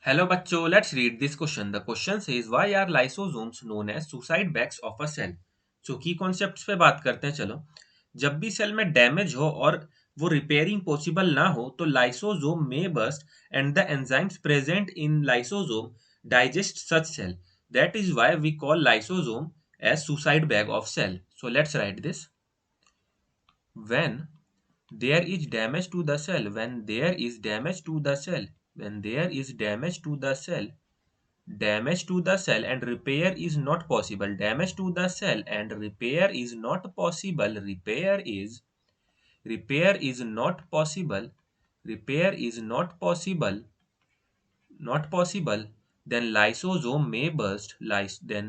Hello बच्चों, let's read this question. The question says why are lysosomes known as suicide bags of a cell? So की concepts पे बात करते हैं. चलो, जब भी सेल में डैमेज हो और वो रिपेयरिंग पॉसिबल ना हो तो लाइसोसोम में burst and the enzymes present in lysosome digest such cell. That is why we call lysosome as suicide bag of cell. So let's write this. When there is damage to the cell, when there is damage to the cell, when there is damage to the cell and repair is not possible, damage to the cell and repair is not possible, repair is not possible, repair is not possible, not possible, then lysosome may burst, then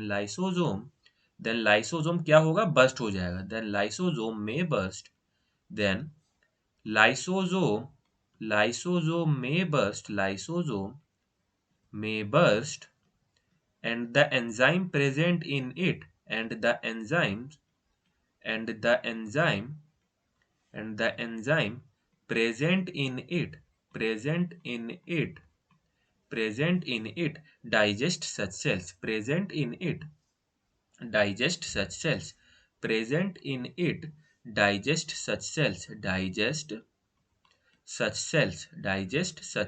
lysosome क्या होगा, burst हो जाएगा, then lysosome may burst, then lysosome lysosome may burst and the enzyme present in it and the enzyme and the enzyme present in it present in it present in it digest such cells present in it digest such cells present in it digest such cells digest such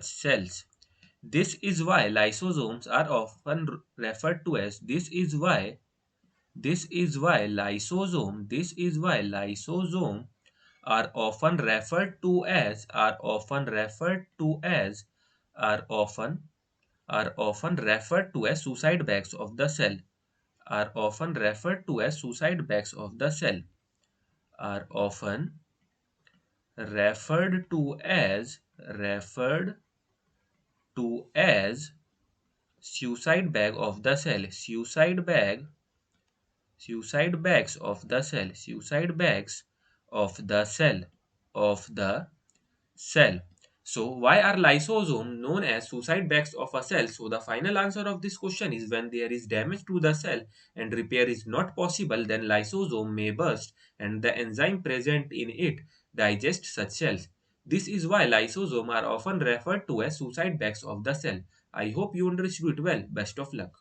cells. This is why lysosomes are often referred to as this is why lysosome are often referred to as are often referred to as suicide bags of the cell are often referred to as suicide bags of the cell are often referred to as suicide bag of the cell suicide bags of the cell suicide bags of the cell of the cell. So why are lysosomes known as suicide bags of a cell? So the final answer of this question is when there is damage to the cell and repair is not possible, then lysosome may burst and the enzyme present in it digest such cells. This is why lysosomes are often referred to as suicide bags of the cell. I hope you understood it well. Best of luck.